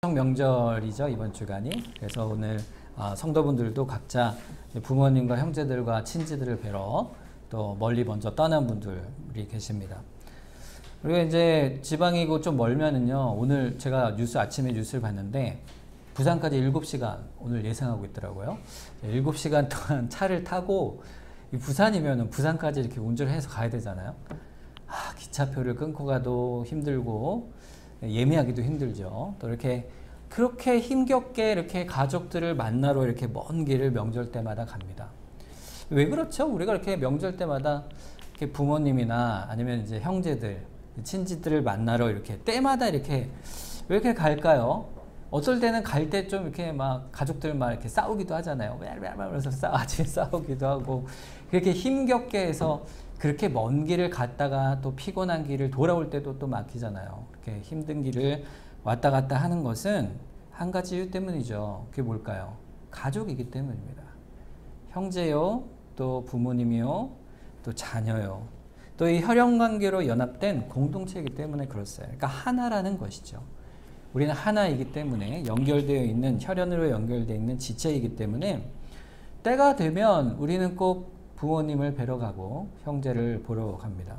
명절이죠, 이번 주간이. 그래서 오늘 성도분들도 각자 부모님과 형제들과 친지들을 뵈러 또 멀리 먼저 떠난 분들이 계십니다. 그리고 이제 지방이고 좀 멀면은요, 오늘 제가 아침에 뉴스를 봤는데 부산까지 7시간 오늘 예상하고 있더라고요. 7시간 동안 차를 타고 부산이면은 부산까지 이렇게 운전을 해서 가야 되잖아요. 기차표를 끊고 가도 힘들고 예매하기도 힘들죠. 또 이렇게 그렇게 힘겹게 이렇게 가족들을 만나러 이렇게 먼 길을 명절 때마다 갑니다. 왜 그렇죠? 우리가 이렇게 명절 때마다 이렇게 부모님이나 아니면 이제 형제들, 친지들을 만나러 이렇게 때마다 이렇게 왜 이렇게 갈까요? 어떨 때는 갈 때 좀 이렇게 막 가족들 막 이렇게 싸우기도 하잖아요. 그래서 아침에 싸우기도 하고 그렇게 힘겹게 해서 그렇게 먼 길을 갔다가 또 피곤한 길을 돌아올 때도 또 막히잖아요. 이렇게 힘든 길을 왔다 갔다 하는 것은 한 가지 이유 때문이죠. 그게 뭘까요? 가족이기 때문입니다. 형제요, 또 부모님이요, 또 자녀요. 또 이 혈연관계로 연합된 공동체이기 때문에 그렇어요. 그러니까 하나라는 것이죠. 우리는 하나이기 때문에 연결되어 있는, 혈연으로 연결되어 있는 지체이기 때문에 때가 되면 우리는 꼭 부모님을 뵈러 가고 형제를 보러 갑니다.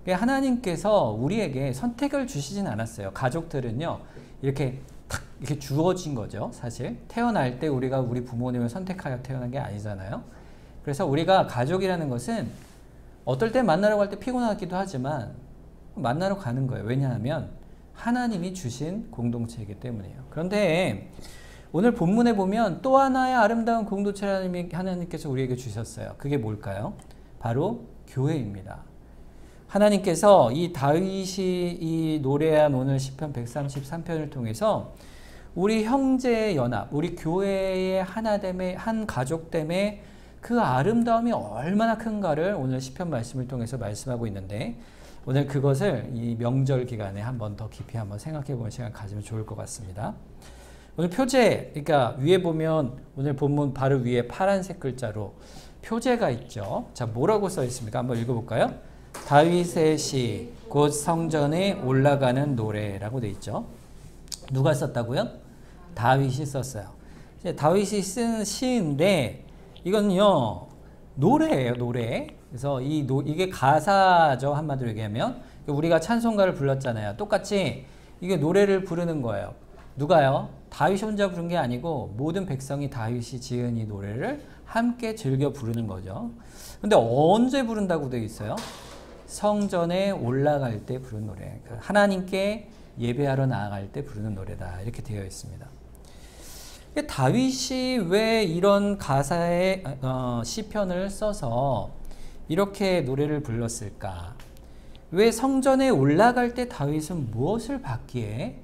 하나님께서 우리에게 선택을 주시진 않았어요. 가족들은요, 이렇게 탁 이렇게 주어진 거죠. 사실 태어날 때 우리가 우리 부모님을 선택하여 태어난 게 아니잖아요. 그래서 우리가 가족이라는 것은 어떨 때 만나러 갈 때 피곤하기도 하지만 만나러 가는 거예요. 왜냐하면 하나님이 주신 공동체이기 때문이에요. 그런데 오늘 본문에 보면 또 하나의 아름다운 공동체를 하나님께서 우리에게 주셨어요. 그게 뭘까요? 바로 교회입니다. 하나님께서 이 다윗이 이 노래한 오늘 시편 133편을 통해서 우리 형제의 연합, 우리 교회의 하나됨의 한 가족됨의 그 아름다움이 얼마나 큰가를 오늘 시편 말씀을 통해서 말씀하고 있는데 오늘 그것을 이 명절 기간에 한번 더 깊이 한번 생각해 보는 시간 가지면 좋을 것 같습니다. 오늘 표제, 그러니까 위에 보면 오늘 본문 바로 위에 파란색 글자로 표제가 있죠. 자, 뭐라고 써 있습니까? 한번 읽어볼까요? 다윗의 시, 곧 성전에 올라가는 노래라고 돼 있죠. 누가 썼다고요? 다윗이 썼어요. 다윗이 쓴 시인데 이건요 노래예요, 노래. 그래서 이게 가사죠, 한마디로 얘기하면. 우리가 찬송가를 불렀잖아요. 똑같이 이게 노래를 부르는 거예요. 누가요? 다윗이 혼자 부른 게 아니고 모든 백성이 다윗이 지은 이 노래를 함께 즐겨 부르는 거죠. 근데 언제 부른다고 되어 있어요? 성전에 올라갈 때 부른 노래. 하나님께 예배하러 나아갈 때 부르는 노래다. 이렇게 되어 있습니다. 다윗이 왜 이런 가사의 시편을 써서 이렇게 노래를 불렀을까? 왜 성전에 올라갈 때 다윗은 무엇을 받기에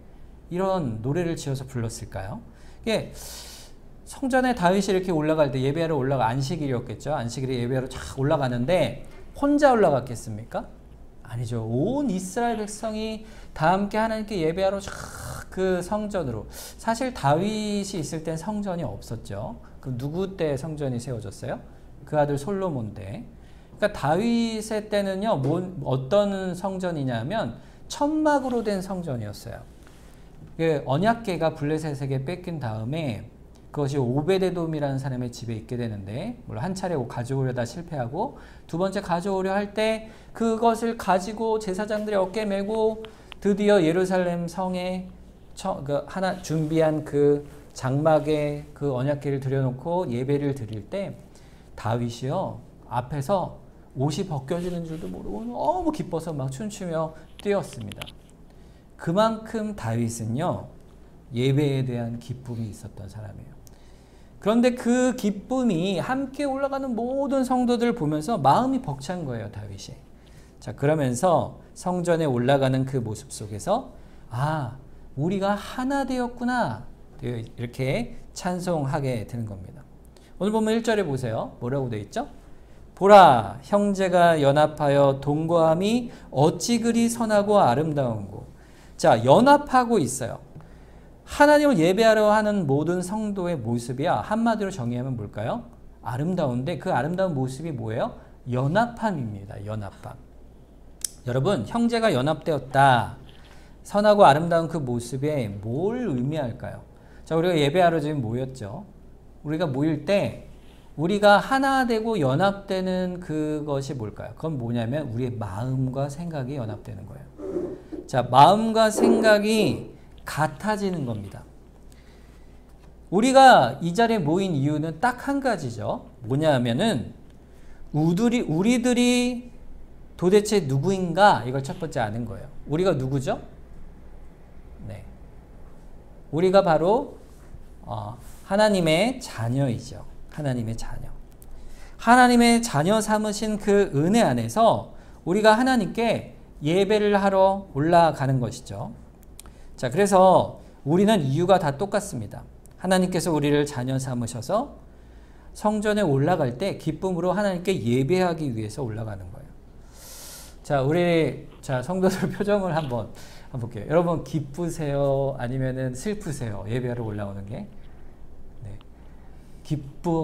이런 노래를 지어서 불렀을까요? 성전에 다윗이 이렇게 올라갈 때 예배하러 안식일이었겠죠. 안식일에 예배하러 쫙 올라가는데 혼자 올라갔겠습니까? 아니죠. 온 이스라엘 백성이 다 함께 하나님께 예배하러 쫙 그 성전으로. 사실 다윗이 있을 땐 성전이 없었죠. 그 누구 때 성전이 세워졌어요? 그 아들 솔로몬 때. 그러니까 다윗의 때는요, 어떤 성전이냐면 천막으로 된 성전이었어요. 언약궤가 블레셋에게 뺏긴 다음에 그것이 오베데돔이라는 사람의 집에 있게 되는데, 물론 한 차례 가져오려다 실패하고 두 번째 가져오려 할 때 그것을 가지고 제사장들이 어깨 메고 드디어 예루살렘 성에 하나 준비한 그 장막에 그 언약궤를 들여놓고 예배를 드릴 때 다윗이요 앞에서 옷이 벗겨지는 줄도 모르고 너무 기뻐서 막 춤추며 뛰었습니다. 그만큼 다윗은요 예배에 대한 기쁨이 있었던 사람이에요. 그런데 그 기쁨이 함께 올라가는 모든 성도들을 보면서 마음이 벅찬 거예요, 다윗이. 자, 그러면서 성전에 올라가는 그 모습 속에서 우리가 하나 되었구나, 이렇게 찬송하게 되는 겁니다. 오늘 보면 1절에 보세요. 뭐라고 되어 있죠? 보라, 형제가 연합하여 동거함이 어찌 그리 선하고 아름다운고. 자, 연합하고 있어요. 하나님을 예배하려 하는 모든 성도의 모습이야. 한마디로 정의하면 뭘까요? 아름다운데 그 아름다운 모습이 뭐예요? 연합함입니다. 연합함. 여러분, 형제가 연합되었다. 선하고 아름다운 그 모습에 뭘 의미할까요? 자, 우리가 예배하러 지금 모였죠. 우리가 모일 때 우리가 하나 되고 연합되는 그것이 뭘까요? 그건 뭐냐면 우리의 마음과 생각이 연합되는 거예요. 자, 마음과 생각이 같아지는 겁니다. 우리가 이 자리에 모인 이유는 딱 한 가지죠. 뭐냐 하면은 우리들이 도대체 누구인가 이걸 첫 번째 아는 거예요. 우리가 누구죠? 네, 우리가 바로 하나님의 자녀이죠. 하나님의 자녀. 하나님의 자녀 삼으신 그 은혜 안에서 우리가 하나님께 예배를 하러 올라가는 것이죠. 자, 그래서 우리는 이유가 다 똑같습니다. 하나님께서 우리를 자녀 삼으셔서 성전에 올라갈 때 기쁨으로 하나님께 예배하기 위해서 올라가는 거예요. 자, 우리 성도들 표정을 한번 볼게요. 여러분 기쁘세요? 아니면은 슬프세요? 예배하러 올라오는 게? 네.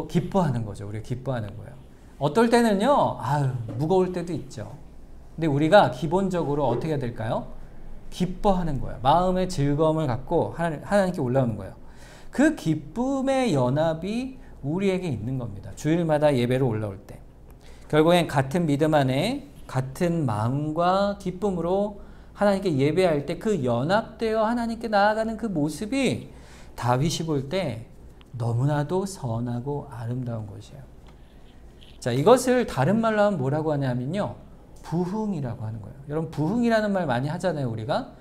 기뻐하는 거죠. 우리가 기뻐하는 거예요. 어떨 때는요, 무거울 때도 있죠. 근데 우리가 기본적으로 어떻게 해야 될까요? 기뻐하는 거예요. 마음의 즐거움을 갖고 하나님께 올라오는 거예요. 그 기쁨의 연합이 우리에게 있는 겁니다. 주일마다 예배로 올라올 때. 결국엔 같은 믿음 안에 같은 마음과 기쁨으로 하나님께 예배할 때 그 연합되어 하나님께 나아가는 그 모습이 다윗이 볼 때 너무나도 선하고 아름다운 것이에요. 자, 이것을 다른 말로 하면 뭐라고 하냐면요, 부흥이라고 하는 거예요. 여러분, 부흥이라는 말 많이 하잖아요. 우리가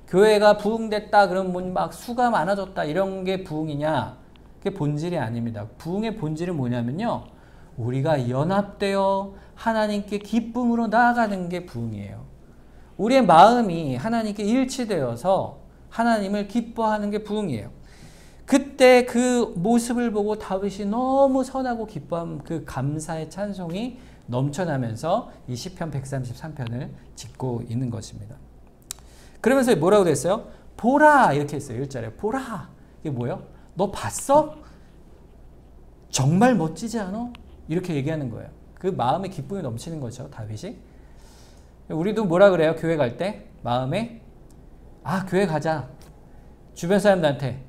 교회가 부흥됐다 그러면 막 수가 많아졌다 이런 게 부흥이냐? 그게 본질이 아닙니다. 부흥의 본질은 뭐냐면요, 우리가 연합되어 하나님께 기쁨으로 나아가는 게 부흥이에요. 우리의 마음이 하나님께 일치되어서 하나님을 기뻐하는 게 부흥이에요. 그때 그 모습을 보고 다윗이 너무 선하고 기뻐한 그 감사의 찬송이 넘쳐나면서 이 시편 133편을 짓고 있는 것입니다. 그러면서 뭐라고 됐어요? 보라 이렇게 했어요. 1절에 보라. 이게 뭐예요? 너 봤어? 정말 멋지지 않아? 이렇게 얘기하는 거예요. 그 마음에 기쁨이 넘치는 거죠. 다윗이. 우리도 뭐라 그래요? 교회 갈 때 마음에 교회 가자. 주변 사람들한테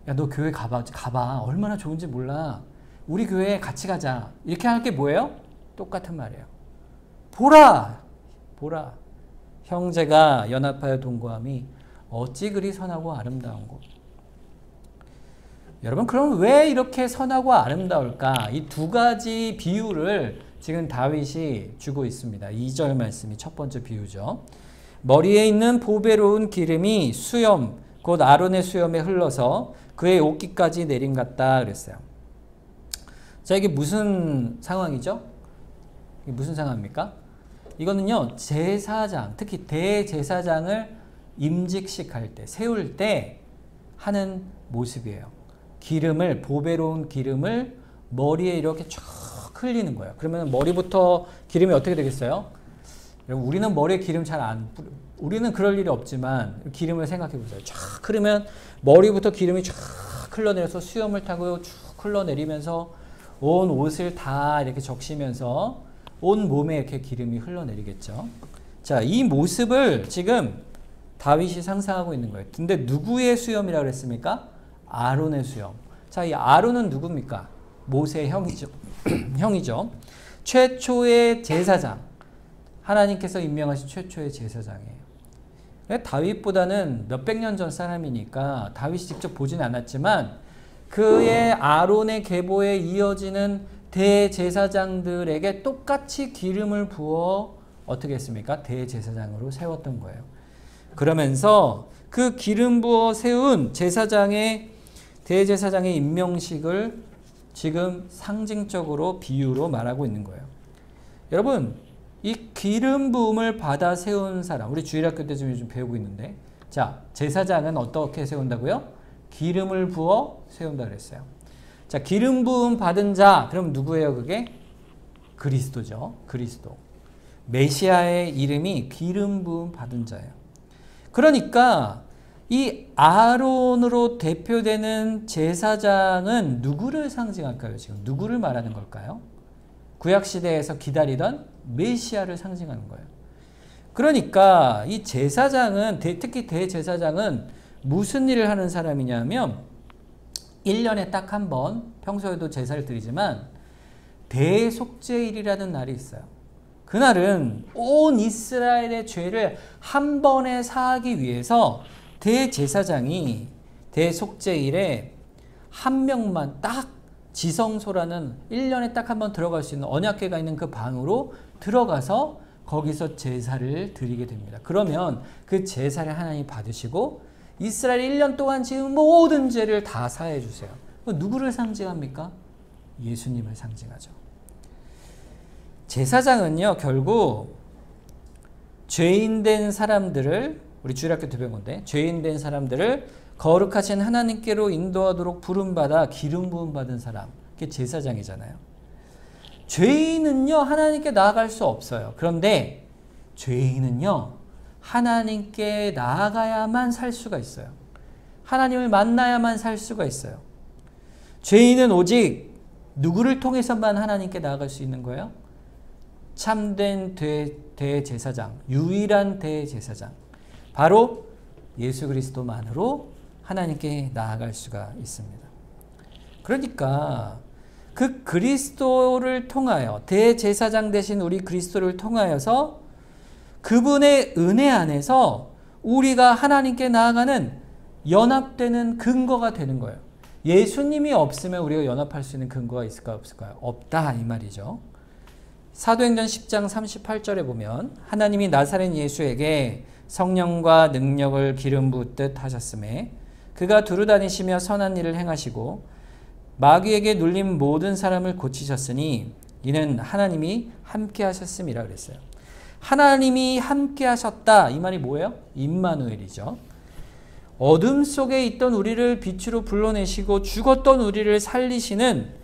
야, 너 교회 가봐. 얼마나 좋은지 몰라. 우리 교회에 같이 가자. 이렇게 할 게 뭐예요? 똑같은 말이에요. 보라! 보라! 형제가 연합하여 동거함이 어찌 그리 선하고 아름다운 것. 여러분, 그럼 왜 이렇게 선하고 아름다울까? 이 두 가지 비유를 지금 다윗이 주고 있습니다. 2절 말씀이 첫 번째 비유죠. 머리에 있는 보배로운 기름이 수염, 곧 아론의 수염에 흘러서 그의 옷깃까지 내림 같다 그랬어요. 자, 이게 무슨 상황이죠? 이게 무슨 상황입니까? 이거는요, 제사장, 특히 대제사장을 임직식할 때, 세울 때 하는 모습이에요. 기름을, 보배로운 기름을 머리에 이렇게 쫙 흘리는 거예요. 그러면 머리부터 기름이 어떻게 되겠어요? 여러분, 우리는 머리에 기름 잘 안 뿌려. 우리는 그럴 일이 없지만 기름을 생각해 보세요. 쫙 흐르면 머리부터 기름이 쫙 흘러내려서 수염을 타고 쭉 흘러내리면서 온 옷을 다 이렇게 적시면서 온 몸에 이렇게 기름이 흘러내리겠죠. 자, 이 모습을 지금 다윗이 상상하고 있는 거예요. 근데 누구의 수염이라고 그랬습니까? 아론의 수염. 자, 이 아론은 누굽니까? 모세의 형이죠. 형이죠. 최초의 제사장. 하나님께서 임명하신 최초의 제사장이에요. 다윗보다는 몇백 년 전 사람이니까 다윗이 직접 보진 않았지만 그의 아론의 계보에 이어지는 대제사장들에게 똑같이 기름을 부어 어떻게 했습니까? 대제사장으로 세웠던 거예요. 그러면서 그 기름 부어 세운 대제사장의 임명식을 지금 상징적으로 비유로 말하고 있는 거예요. 여러분, 이 기름 부음을 받아 세운 사람, 우리 주일학교 때 좀 요즘 배우고 있는데, 자, 제사장은 어떻게 세운다고요? 기름을 부어 세운다 그랬어요. 자, 기름 부음 받은 자, 그럼 누구예요? 그게 그리스도죠. 그리스도. 메시아의 이름이 기름 부음 받은 자예요. 그러니까 이 아론으로 대표되는 제사장은 누구를 상징할까요? 지금 누구를 말하는 걸까요? 구약시대에서 기다리던 메시아를 상징하는 거예요. 그러니까 이 제사장은, 특히 대제사장은 무슨 일을 하는 사람이냐면 1년에 딱 한 번, 평소에도 제사를 드리지만 대속죄일이라는 날이 있어요. 그날은 온 이스라엘의 죄를 한 번에 사하기 위해서 대제사장이 대속죄일에 한 명만 딱 지성소라는 1년에 딱 한 번 들어갈 수 있는 언약궤가 있는 그 방으로 들어가서 거기서 제사를 드리게 됩니다. 그러면 그 제사를 하나님이 받으시고 이스라엘 1년 동안 지은 모든 죄를 다 사해 주세요. 누구를 상징합니까? 예수님을 상징하죠. 제사장은요, 결국 죄인된 사람들을, 우리 주일학교 때 배운 건데, 죄인된 사람들을 거룩하신 하나님께로 인도하도록 부름받아 기름 부음 받은 사람, 그게 제사장이잖아요. 죄인은요, 하나님께 나아갈 수 없어요. 그런데 죄인은요, 하나님께 나아가야만 살 수가 있어요. 하나님을 만나야만 살 수가 있어요. 죄인은 오직 누구를 통해서만 하나님께 나아갈 수 있는 거예요? 참된 대제사장, 유일한 대제사장, 바로 예수 그리스도만으로 하나님께 나아갈 수가 있습니다. 그러니까 그 그리스도를 통하여, 대제사장 되신 우리 그리스도를 통하여서 그분의 은혜 안에서 우리가 하나님께 나아가는 연합되는 근거가 되는 거예요. 예수님이 없으면 우리가 연합할 수 있는 근거가 있을까요? 없을까요? 없다, 이 말이죠. 사도행전 10장 38절에 보면 하나님이 나사렛 예수에게 성령과 능력을 기름 붓듯 하셨음에 그가 두루 다니시며 선한 일을 행하시고 마귀에게 눌린 모든 사람을 고치셨으니 이는 하나님이 함께 하셨음이라 그랬어요. 하나님이 함께 하셨다, 이 말이 뭐예요? 임마누엘이죠. 어둠 속에 있던 우리를 빛으로 불러내시고 죽었던 우리를 살리시는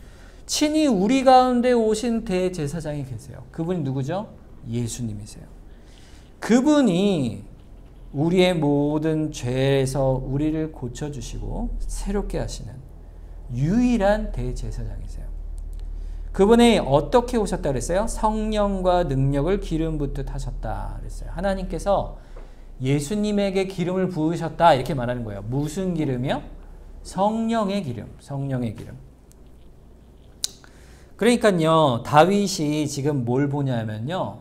친히 우리 가운데 오신 대제사장이 계세요. 그분이 누구죠? 예수님이세요. 그분이 우리의 모든 죄에서 우리를 고쳐주시고 새롭게 하시는 유일한 대제사장이세요. 그분이 어떻게 오셨다 그랬어요? 성령과 능력을 기름 붓듯 하셨다 그랬어요. 하나님께서 예수님에게 기름을 부으셨다 이렇게 말하는 거예요. 무슨 기름이요? 성령의 기름. 성령의 기름. 그러니까요, 다윗이 지금 뭘 보냐면요,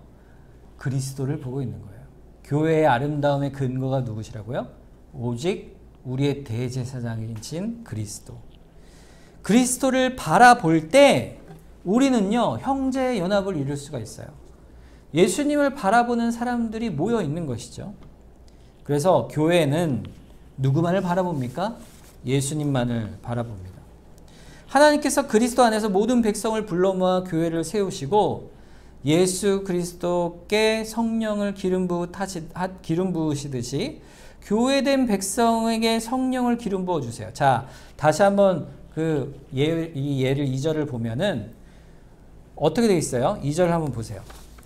그리스도를 보고 있는 거예요. 교회의 아름다움의 근거가 누구시라고요? 오직 우리의 대제사장이신 그리스도. 그리스도를 바라볼 때 우리는요, 형제의 연합을 이룰 수가 있어요. 예수님을 바라보는 사람들이 모여 있는 것이죠. 그래서 교회는 누구만을 바라봅니까? 예수님만을 바라봅니다. 하나님께서 그리스도 안에서 모든 백성을 불러 모아 교회를 세우시고 예수 그리스도께 성령을 기름 부으시듯이 교회된 백성에게 성령을 기름 부어 주세요. 자, 다시 한번 이 예를 2절을 보면은 어떻게 되어 있어요? 2절을 한번 보세요.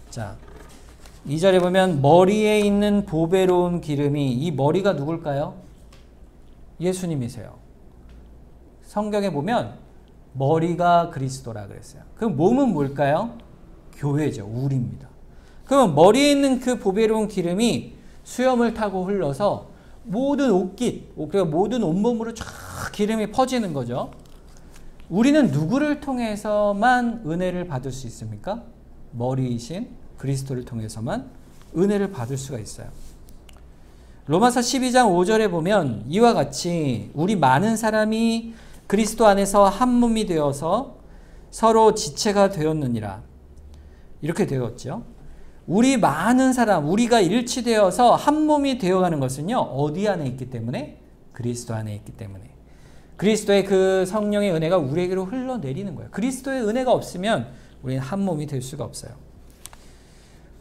자, 2절에 보면 머리에 있는 보배로운 기름이, 이 머리가 누굴까요? 예수님이세요. 성경에 보면 머리가 그리스도라 그랬어요. 그럼 몸은 뭘까요? 교회죠. 우리입니다. 그러면 머리에 있는 그 보배로운 기름이 수염을 타고 흘러서 모든 옷깃, 그리고 모든 온몸으로 쫙 기름이 퍼지는 거죠. 우리는 누구를 통해서만 은혜를 받을 수 있습니까? 머리이신 그리스도를 통해서만 은혜를 받을 수가 있어요. 로마서 12장 5절에 보면 이와 같이 우리 많은 사람이 그리스도 안에서 한 몸이 되어서 서로 지체가 되었느니라. 이렇게 되었죠. 우리 많은 사람, 우리가 일치되어서 한 몸이 되어가는 것은요, 어디 안에 있기 때문에? 그리스도 안에 있기 때문에. 그리스도의 그 성령의 은혜가 우리에게로 흘러내리는 거예요. 그리스도의 은혜가 없으면 우리는 한 몸이 될 수가 없어요.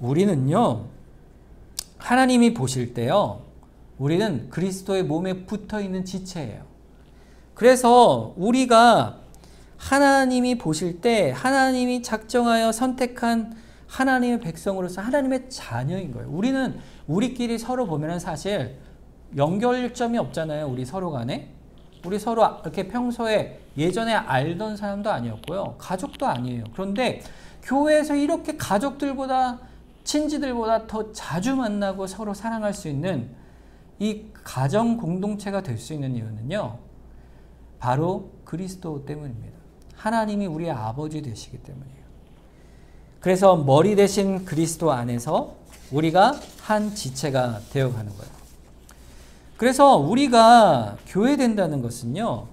우리는요, 하나님이 보실 때요, 우리는 그리스도의 몸에 붙어 있는 지체예요. 그래서 우리가 하나님이 보실 때 하나님이 작정하여 선택한 하나님의 백성으로서 하나님의 자녀인 거예요. 우리는 우리끼리 서로 보면은 사실 연결점이 없잖아요. 우리 서로 간에. 우리 서로 이렇게 평소에 예전에 알던 사람도 아니었고요. 가족도 아니에요. 그런데 교회에서 이렇게 가족들보다 친지들보다 더 자주 만나고 서로 사랑할 수 있는 이 가정 공동체가 될 수 있는 이유는요, 바로 그리스도 때문입니다. 하나님이 우리의 아버지 되시기 때문이에요. 그래서 머리 대신 그리스도 안에서 우리가 한 지체가 되어가는 거예요. 그래서 우리가 교회 된다는 것은요,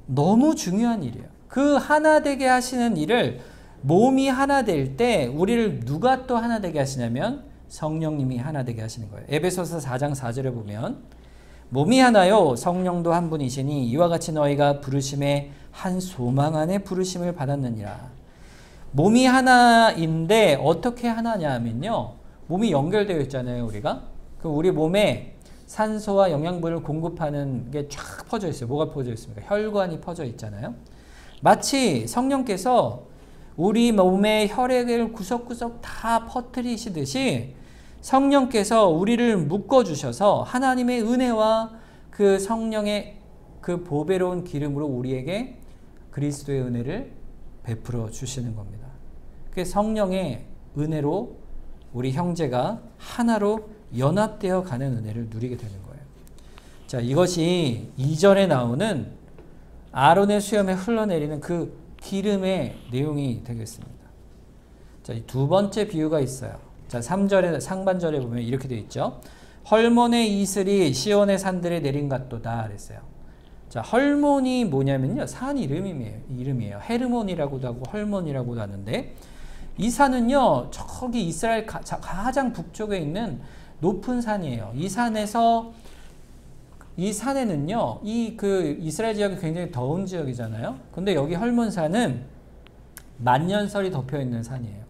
너무 중요한 일이에요. 그 하나 되게 하시는 일을, 몸이 하나 될 때 우리를 누가 또 하나 되게 하시냐면 성령님이 하나 되게 하시는 거예요. 에베소서 4장 4절에 보면 몸이 하나요 성령도 한 분이시니 이와 같이 너희가 부르심에 한 소망 안에 부르심을 받았느니라. 몸이 하나인데 어떻게 하나냐 하면요, 몸이 연결되어 있잖아요. 우리가 우리 몸에 산소와 영양분을 공급하는 게 쫙 퍼져 있어요. 뭐가 퍼져 있습니까? 혈관이 퍼져 있잖아요. 마치 성령께서 우리 몸의 혈액을 구석구석 다 퍼뜨리시듯이 성령께서 우리를 묶어주셔서 하나님의 은혜와 그 성령의 그 보배로운 기름으로 우리에게 그리스도의 은혜를 베풀어 주시는 겁니다. 그 성령의 은혜로 우리 형제가 하나로 연합되어 가는 은혜를 누리게 되는 거예요. 자, 이것이 2절에 나오는 아론의 수염에 흘러내리는 그 기름의 내용이 되겠습니다. 자, 이 두 번째 비유가 있어요. 자, 3절에 상반절에 보면 이렇게 되어 있죠. 헐몬의 이슬이 시온의 산들에 내린 같도다 그랬어요. 자, 헐몬이 뭐냐면요, 산 이름이에요. 헤르몬이라고도 하고 헐몬이라고도 하는데, 이 산은요, 저기 이스라엘 가장 북쪽에 있는 높은 산이에요. 이 산에는요, 이스라엘 지역이 굉장히 더운 지역이잖아요. 근데 여기 헐몬산은 만년설이 덮여 있는 산이에요.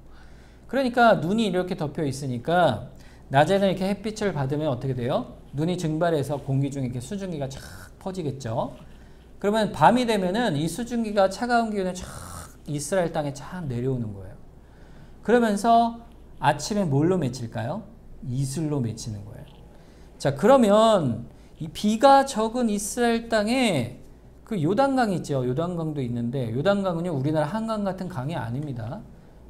그러니까 눈이 이렇게 덮여 있으니까 낮에는 이렇게 햇빛을 받으면 어떻게 돼요? 눈이 증발해서 공기 중에 이렇게 수증기가 쫙 퍼지겠죠. 그러면 밤이 되면은 이 수증기가 차가운 기운에 쫙 이스라엘 땅에 쫙 내려오는 거예요. 그러면서 아침에 뭘로 맺힐까요? 이슬로 맺히는 거예요. 자, 그러면 이 비가 적은 이스라엘 땅에 그 요단강이 있죠. 요단강도 있는데, 요단강은요, 우리나라 한강 같은 강이 아닙니다.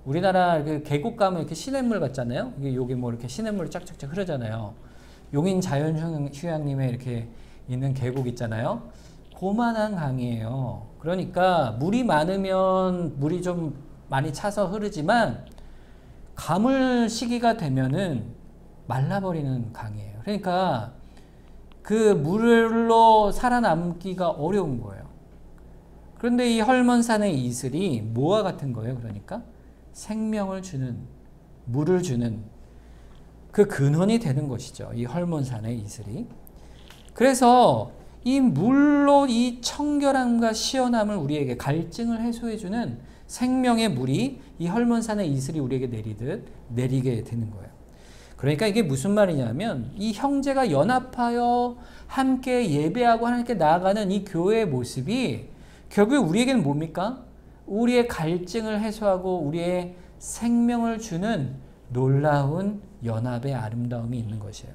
우리나라 그 계곡 가면 이렇게 시냇물 같잖아요. 이게 뭐 이렇게 시냇물이 쫙쫙쫙 흐르잖아요. 용인 자연휴양림에 이렇게 있는 계곡 있잖아요. 고만한 강이에요. 그러니까 물이 많으면 물이 좀 많이 차서 흐르지만 가물 시기가 되면은 말라버리는 강이에요. 그러니까 그 물로 살아남기가 어려운 거예요. 그런데 이 헐몬산의 이슬이 뭐와 같은 거예요? 그러니까 생명을 주는, 물을 주는 그 근원이 되는 것이죠. 이 헐몬산의 이슬이. 그래서 이 물로 이 청결함과 시원함을 우리에게, 갈증을 해소해주는 생명의 물이 이 헐몬산의 이슬이 우리에게 내리게 되는 거예요. 그러니까 이게 무슨 말이냐면, 이 형제가 연합하여 함께 예배하고 하나님께 나아가는 이 교회의 모습이 결국 우리에게는 뭡니까? 우리의 갈증을 해소하고 우리의 생명을 주는 놀라운 연합의 아름다움이 있는 것이에요.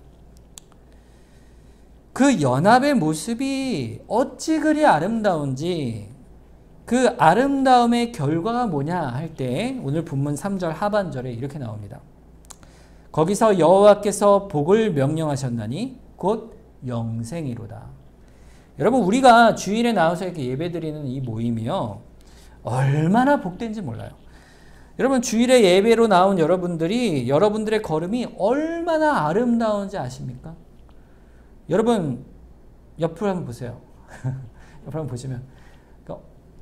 그 연합의 모습이 어찌 그리 아름다운지, 그 아름다움의 결과가 뭐냐 할 때 오늘 본문 3절 하반절에 이렇게 나옵니다. 거기서 여호와께서 복을 명령하셨나니 곧 영생이로다. 여러분, 우리가 주일에 나와서 이렇게 예배드리는 이 모임이요, 얼마나 복된지 몰라요. 여러분, 주일에 예배로 나온 여러분들이, 여러분들의 걸음이 얼마나 아름다운지 아십니까? 여러분, 옆으로 한번 보세요. 옆으로 한번 보시면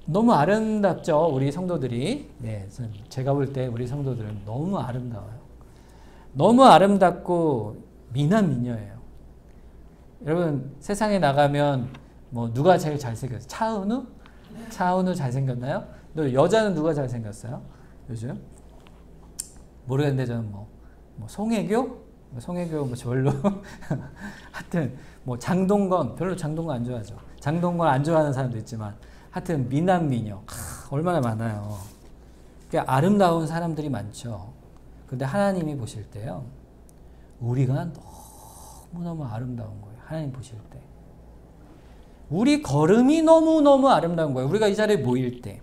너무 아름답죠, 우리 성도들이. 네, 제가 볼 때 우리 성도들은 너무 아름다워요. 너무 아름답고 미남미녀예요. 여러분, 세상에 나가면 뭐 누가 제일 잘생겼어요? 차은우? 차은우 잘생겼나요? 너 여자는 누가 잘생겼어요? 요즘? 모르겠는데 저는 뭐 송혜교? 송혜교 뭐 별로. 하여튼 뭐 장동건, 별로 장동건 안 좋아하죠. 장동건 안 좋아하는 사람도 있지만 하여튼 미남 미녀 얼마나 많아요. 아름다운 사람들이 많죠. 근데 하나님이 보실 때요, 우리가 너무너무 아름다운 거예요. 하나님 보실 때 우리 걸음이 너무너무 아름다운 거예요. 우리가 이 자리에 모일 때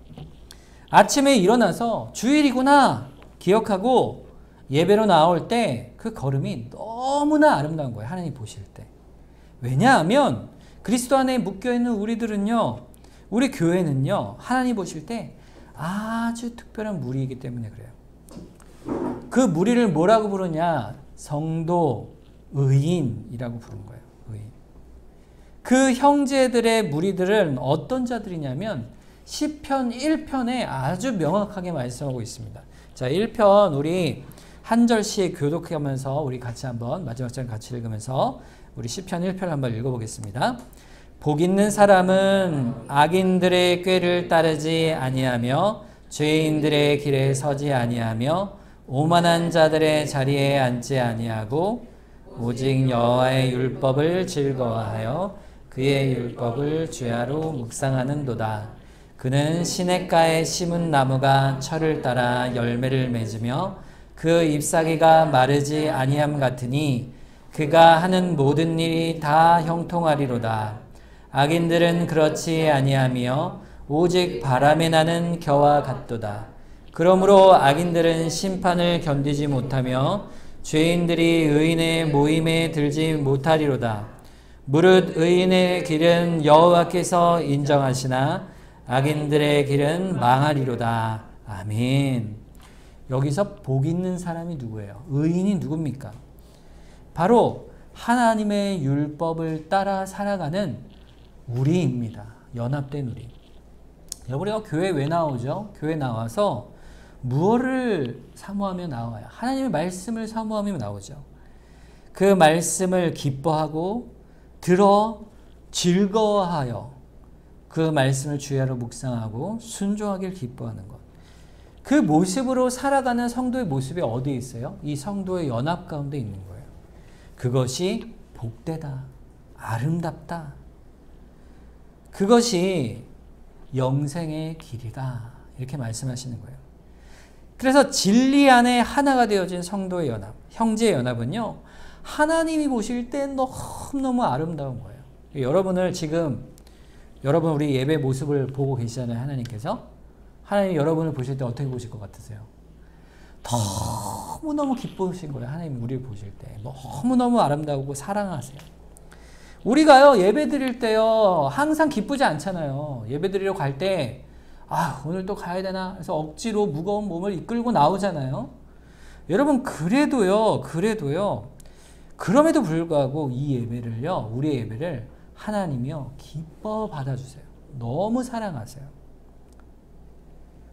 아침에 일어나서 주일이구나 기억하고 예배로 나올 때 그 걸음이 너무나 아름다운 거예요. 하나님 보실 때. 왜냐하면 그리스도 안에 묶여있는 우리들은요, 우리 교회는요, 하나님 보실 때 아주 특별한 무리이기 때문에 그래요. 그 무리를 뭐라고 부르냐? 성도, 의인이라고 부른 거예요. 의인. 그 형제들의 무리들은 어떤 자들이냐면 시편 1편에 아주 명확하게 말씀하고 있습니다. 자, 1편 우리 한 절씩 교독하면서 우리 같이 한번 마지막 절 같이 읽으면서 우리 시편 1편을 한번 읽어보겠습니다. 복 있는 사람은 악인들의 꾀를 따르지 아니하며 죄인들의 길에 서지 아니하며 오만한 자들의 자리에 앉지 아니하고 오직 여호와의 율법을 즐거워하여 그의 율법을 주야로 묵상하는도다. 그는 시냇가에 심은 나무가 철을 따라 열매를 맺으며 그 잎사귀가 마르지 아니함 같으니 그가 하는 모든 일이 다 형통하리로다. 악인들은 그렇지 아니하며 오직 바람에 나는 겨와 같도다. 그러므로 악인들은 심판을 견디지 못하며 죄인들이 의인의 모임에 들지 못하리로다. 무릇 의인의 길은 여호와께서 인정하시나 악인들의 길은 망하리로다. 아멘. 여기서 복 있는 사람이 누구예요? 의인이 누굽니까? 바로 하나님의 율법을 따라 살아가는 우리입니다. 연합된 우리. 우리가 교회 왜 나오죠? 교회 나와서 무엇을 사모하며 나와요? 하나님의 말씀을 사모하며 나오죠. 그 말씀을 기뻐하고 들어 즐거워하여 그 말씀을 주야로 묵상하고 순종하길 기뻐하는 것. 그 모습으로 살아가는 성도의 모습이 어디에 있어요? 이 성도의 연합 가운데 있는 거예요. 그것이 복되다. 아름답다. 그것이 영생의 길이다. 이렇게 말씀하시는 거예요. 그래서 진리 안에 하나가 되어진 성도의 연합, 형제의 연합은요, 하나님이 보실 때 너무너무 아름다운 거예요. 여러분을 지금, 여러분 우리 예배 모습을 보고 계시잖아요. 하나님께서. 하나님이 여러분을 보실 때 어떻게 보실 것 같으세요? 너무너무 기쁘신 거예요. 하나님이 우리를 보실 때. 너무너무 아름다우고 사랑하세요. 우리가요, 예배 드릴 때요, 항상 기쁘지 않잖아요. 예배 드리러 갈 때, 오늘 또 가야 되나? 그래서 억지로 무거운 몸을 이끌고 나오잖아요. 여러분, 그래도요, 그럼에도 불구하고 이 예배를요, 우리의 예배를 하나님이요, 기뻐 받아주세요. 너무 사랑하세요.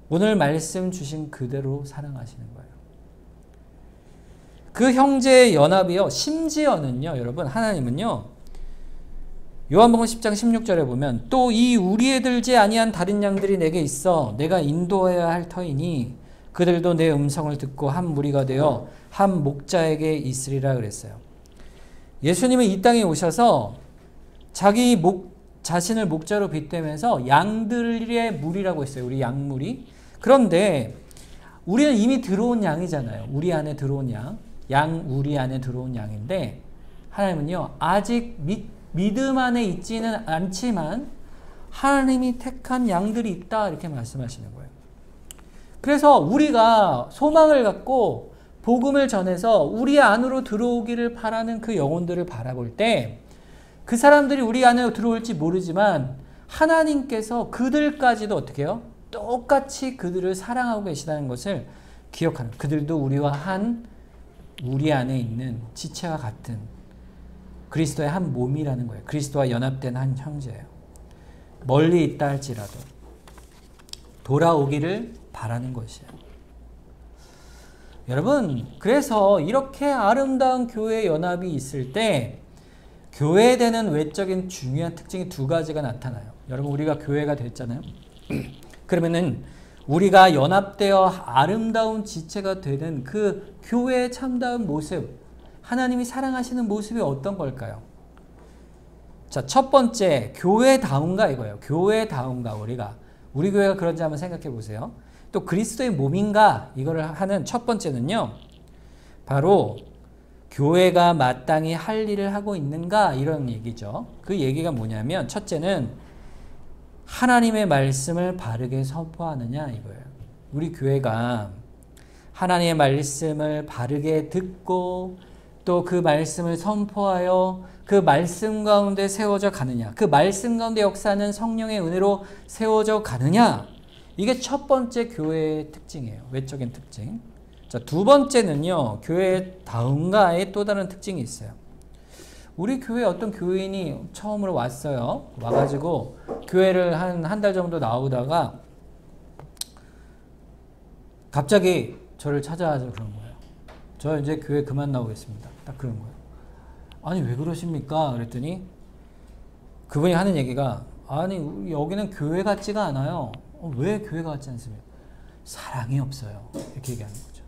오늘 말씀 주신 그대로 사랑하시는 거예요. 그 형제의 연합이요, 심지어는요, 여러분, 하나님은요, 요한복음 10장 16절에 보면 또 이 우리에 들지 아니한 다른 양들이 내게 있어 내가 인도해야 할 터이니 그들도 내 음성을 듣고 한 무리가 되어 한 목자에게 있으리라 그랬어요. 예수님은 이 땅에 오셔서 자기 자신을 목자로 빗대면서 양들의 무리라고 했어요. 우리 양무리. 그런데 우리는 이미 들어온 양이잖아요. 우리 안에 들어온 양 우리 안에 들어온 양인데 하나님은요, 아직 믿음 안에 있지는 않지만 하나님이 택한 양들이 있다, 이렇게 말씀하시는 거예요. 그래서 우리가 소망을 갖고 복음을 전해서 우리 안으로 들어오기를 바라는 그 영혼들을 바라볼 때 그 사람들이 우리 안에 들어올지 모르지만 하나님께서 그들까지도 어떻게 해요? 똑같이 그들을 사랑하고 계시다는 것을 기억하는, 그들도 우리와 우리 안에 있는 지체와 같은 그리스도의 한 몸이라는 거예요. 그리스도와 연합된 한 형제예요. 멀리 있다 할지라도 돌아오기를 바라는 것이에요. 여러분, 그래서 이렇게 아름다운 교회 연합이 있을 때 교회되는 외적인 중요한 특징이 두 가지가 나타나요. 여러분, 우리가 교회가 됐잖아요. 그러면은 우리가 연합되어 아름다운 지체가 되는 그 교회의 참다운 모습, 하나님이 사랑하시는 모습이 어떤 걸까요? 자, 첫 번째, 교회다운가 이거예요. 교회다운가, 우리 교회가 그런지 한번 생각해 보세요. 또 그리스도의 몸인가, 이거를 하는 첫 번째는요, 바로 교회가 마땅히 할 일을 하고 있는가, 이런 얘기죠. 그 얘기가 뭐냐면, 첫째는 하나님의 말씀을 바르게 선포하느냐, 이거예요. 우리 교회가 하나님의 말씀을 바르게 듣고 또 그 말씀을 선포하여 그 말씀 가운데 세워져 가느냐, 그 말씀 가운데 역사하는 성령의 은혜로 세워져 가느냐, 이게 첫 번째 교회의 특징이에요. 외적인 특징. 자, 두 번째는요, 교회 다음가의 또 다른 특징이 있어요. 우리 교회에 어떤 교인이 처음으로 왔어요. 와가지고 교회를 한 달 정도 나오다가 갑자기 저를 찾아와서 그런 거예요. 저 이제 교회 그만 나오겠습니다. 딱 그런 거예요. 아니 왜 그러십니까? 그랬더니 그분이 하는 얘기가, 아니 여기는 교회 같지가 않아요. 왜 교회가 같지 않습니까? 사랑이 없어요. 이렇게 얘기하는 거죠.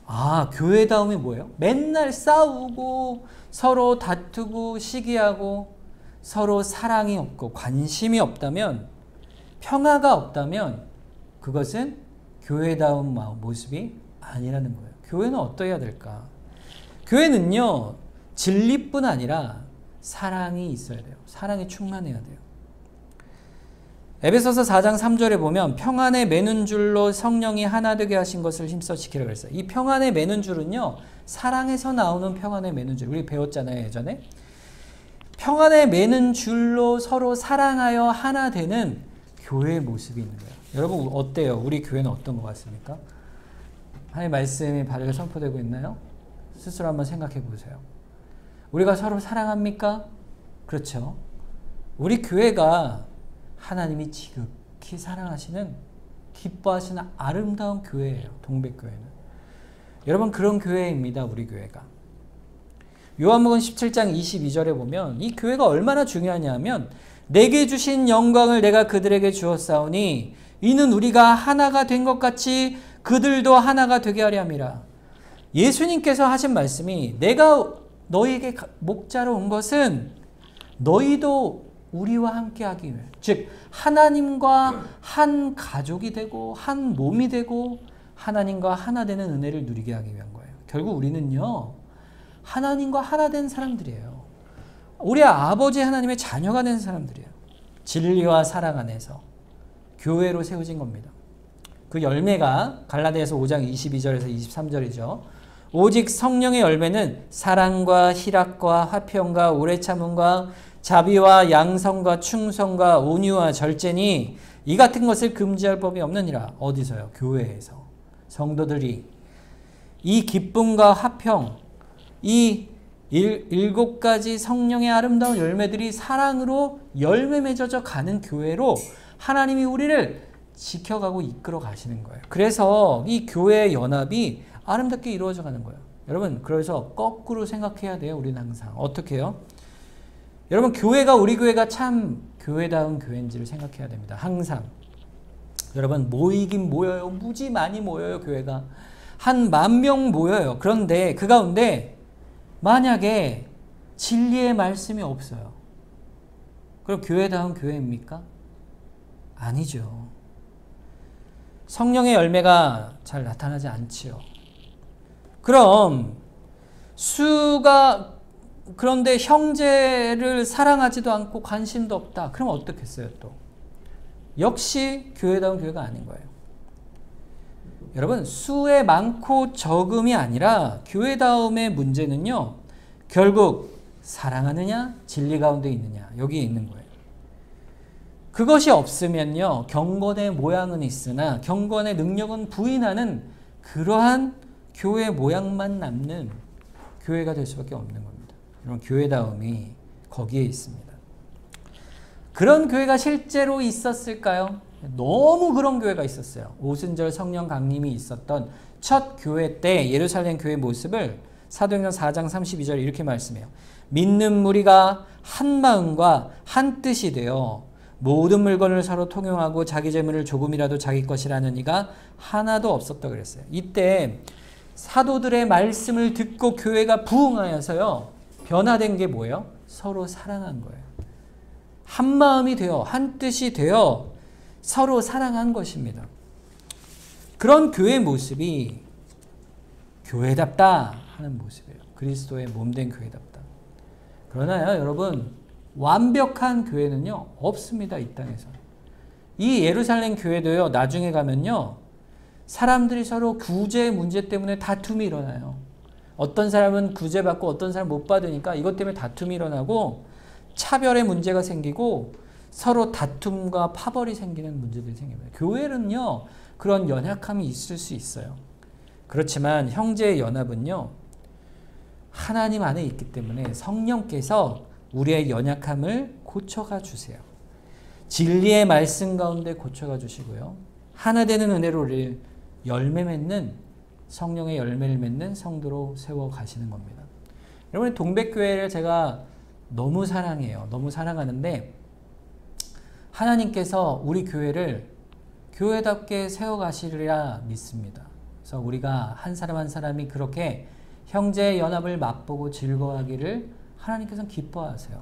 아, 교회다움이 뭐예요? 맨날 싸우고 서로 다투고 시기하고 서로 사랑이 없고 관심이 없다면, 평화가 없다면 그것은 교회다운 모습이 아니라는 거예요. 교회는 어떠해야 될까? 교회는요, 진리뿐 아니라 사랑이 있어야 돼요. 사랑이 충만해야 돼요. 에베소서 4장 3절에 보면 평안에 매는 줄로 성령이 하나 되게 하신 것을 힘써 지키라 그랬어요. 이 평안에 매는 줄은요, 사랑에서 나오는 평안에 매는 줄. 우리 배웠잖아요, 예전에. 평안에 매는 줄로 서로 사랑하여 하나 되는 교회의 모습이 있는 거예요. 여러분 어때요? 우리 교회는 어떤 것 같습니까? 하나님의 말씀이 바르게 선포되고 있나요? 스스로 한번 생각해 보세요. 우리가 서로 사랑합니까? 그렇죠. 우리 교회가 하나님이 지극히 사랑하시는, 기뻐하시는 아름다운 교회예요. 동백교회는. 여러분 그런 교회입니다. 우리 교회가. 요한복음 17장 22절에 보면 이 교회가 얼마나 중요하냐면, 내게 주신 영광을 내가 그들에게 주었사오니 이는 우리가 하나가 된 것 같이 그들도 하나가 되게 하려 함이라. 예수님께서 하신 말씀이, 내가 너희에게 목자로 온 것은 너희도 우리와 함께 하기 위해, 즉 하나님과 한 가족이 되고 한 몸이 되고 하나님과 하나 되는 은혜를 누리게 하기 위한 거예요. 결국 우리는요, 하나님과 하나 된 사람들이에요. 우리 아버지 하나님의 자녀가 된 사람들이에요. 진리와 사랑 안에서 교회로 세워진 겁니다. 그 열매가 갈라디아서 5장 22절에서 23절이죠. 오직 성령의 열매는 사랑과 희락과 화평과 오래 참음과 자비와 양성과 충성과 온유와 절제니 이 같은 것을 금지할 법이 없느니라. 어디서요? 교회에서. 성도들이 이 기쁨과 화평, 이 7가지 성령의 아름다운 열매들이 사랑으로 열매 맺어져 가는 교회로 하나님이 우리를 지켜가고 이끌어 가시는 거예요. 그래서 이 교회의 연합이 아름답게 이루어져 가는 거예요. 여러분, 그래서 거꾸로 생각해야 돼요. 우리는 항상. 어떻게 해요? 여러분, 우리 교회가 참 교회다운 교회인지를 생각해야 됩니다. 항상. 여러분, 모이긴 모여요. 무지 많이 모여요. 교회가. 한 10,000명 모여요. 그런데 그 가운데 만약에 진리의 말씀이 없어요. 그럼 교회다운 교회입니까? 아니죠. 성령의 열매가 잘 나타나지 않지요. 그럼 그런데 형제를 사랑하지도 않고 관심도 없다. 그럼 어떻겠어요 또? 역시 교회다운 교회가 아닌 거예요. 여러분, 수의 많고 적음이 아니라 교회다움의 문제는요, 결국 사랑하느냐, 진리 가운데 있느냐, 여기에 있는 거예요. 그것이 없으면요, 경건의 모양은 있으나 경건의 능력은 부인하는 그러한 교회 모양만 남는 교회가 될 수밖에 없는 겁니다. 이런 교회다움이 거기에 있습니다. 그런 교회가 실제로 있었을까요? 너무 그런 교회가 있었어요. 오순절 성령 강림이 있었던 첫 교회 때 예루살렘 교회 모습을 사도행전 4장 32절에 이렇게 말씀해요. 믿는 무리가 한 마음과 한 뜻이 되어 모든 물건을 서로 통용하고 자기 재물을 조금이라도 자기 것이라는 이가 하나도 없었다 그랬어요. 이때 사도들의 말씀을 듣고 교회가 부흥하여서요, 변화된 게 뭐예요? 서로 사랑한 거예요. 한 마음이 되어 한 뜻이 되어 서로 사랑한 것입니다. 그런 교회의 모습이 교회답다 하는 모습이에요. 그리스도의 몸된 교회답다. 그러나요, 여러분, 완벽한 교회는요 없습니다. 이 땅에서. 이 예루살렘 교회도요, 나중에 가면요, 사람들이 서로 구제 문제 때문에 다툼이 일어나요. 어떤 사람은 구제받고 어떤 사람은 못 받으니까 이것 때문에 다툼이 일어나고 차별의 문제가 생기고 서로 다툼과 파벌이 생기는 문제들이 생깁니다. 교회는요, 그런 연약함이 있을 수 있어요. 그렇지만 형제의 연합은요, 하나님 안에 있기 때문에 성령께서 우리의 연약함을 고쳐가 주세요. 진리의 말씀 가운데 고쳐가 주시고요. 하나 되는 은혜로 우리를 열매 맺는, 성령의 열매를 맺는 성도로 세워 가시는 겁니다. 여러분, 동백교회를 제가 너무 사랑해요. 너무 사랑하는데 하나님께서 우리 교회를 교회답게 세워 가시리라 믿습니다. 그래서 우리가 한 사람 한 사람이 그렇게 형제의 연합을 맛보고 즐거워하기를 하나님께서는 기뻐하세요.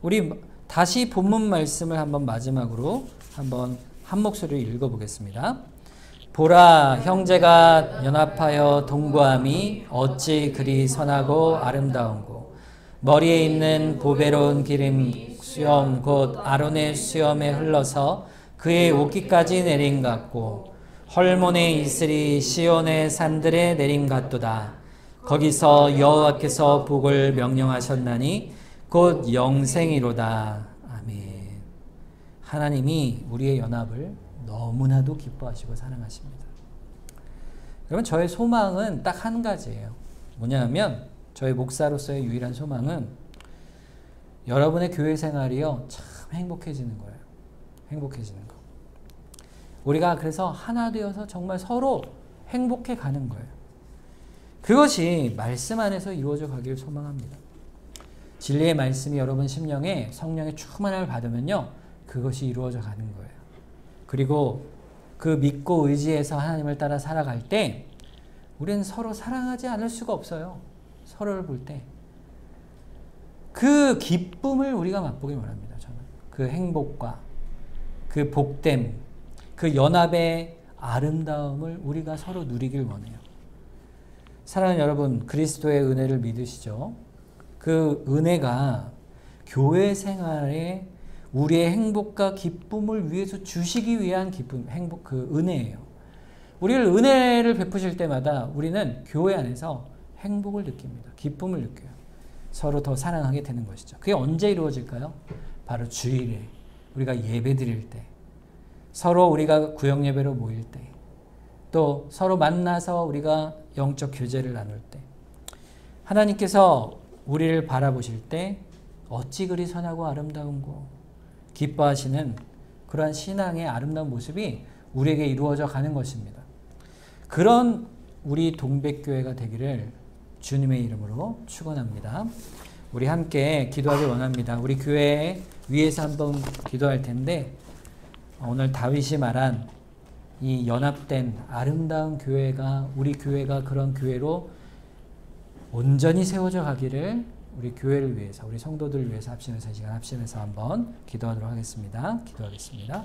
우리 다시 본문 말씀을 한번 마지막으로 한번 한 목소리로 읽어보겠습니다. 보라, 형제가 연합하여 동거함이 어찌 그리 선하고 아름다운고, 머리에 있는 보배로운 기름 수염 곧 아론의 수염에 흘러서 그의 옷깃까지 내림 같고, 헐몬의 이슬이 시온의 산들에 내림 같도다. 거기서 여호와께서 복을 명령하셨나니 곧 영생이로다. 아멘. 하나님이 우리의 연합을 너무나도 기뻐하시고 사랑하십니다. 여러분, 저의 소망은 딱 한 가지예요. 뭐냐면 저희 목사로서의 유일한 소망은 여러분의 교회 생활이요, 참 행복해지는 거예요. 행복해지는 거. 우리가 그래서 하나 되어서 정말 서로 행복해 가는 거예요. 그것이 말씀 안에서 이루어져 가기를 소망합니다. 진리의 말씀이 여러분 심령에 성령의 충만함을 받으면요, 그것이 이루어져 가는 거예요. 그리고 그 믿고 의지해서 하나님을 따라 살아갈 때 우리는 서로 사랑하지 않을 수가 없어요. 서로를 볼 때. 그 기쁨을 우리가 맛보기 원합니다. 저는 그 행복과 그 복됨, 그 연합의 아름다움을 우리가 서로 누리길 원해요. 사랑하는 여러분, 그리스도의 은혜를 믿으시죠? 그 은혜가 교회 생활에 우리의 행복과 기쁨을 위해서 주시기 위한 기쁨, 행복, 그 은혜예요. 우리를 은혜를 베푸실 때마다 우리는 교회 안에서 행복을 느낍니다. 기쁨을 느껴요. 서로 더 사랑하게 되는 것이죠. 그게 언제 이루어질까요? 바로 주일에 우리가 예배 드릴 때, 서로 우리가 구역 예배로 모일 때, 또 서로 만나서 우리가 영적 교제를 나눌 때, 하나님께서 우리를 바라보실 때 어찌 그리 선하고 아름다운고 기뻐하시는 그러한 신앙의 아름다운 모습이 우리에게 이루어져 가는 것입니다. 그런 우리 동백교회가 되기를 주님의 이름으로 축원합니다. 우리 함께 기도하길 원합니다. 우리 교회 위에서 한번 기도할 텐데, 오늘 다윗이 말한 이 연합된 아름다운 교회가, 우리 교회가 그런 교회로 온전히 세워져 가기를 우리 교회를 위해서, 우리 성도들을 위해서 합심해서 이 시간 합심해서 한번 기도하도록 하겠습니다. 기도하겠습니다.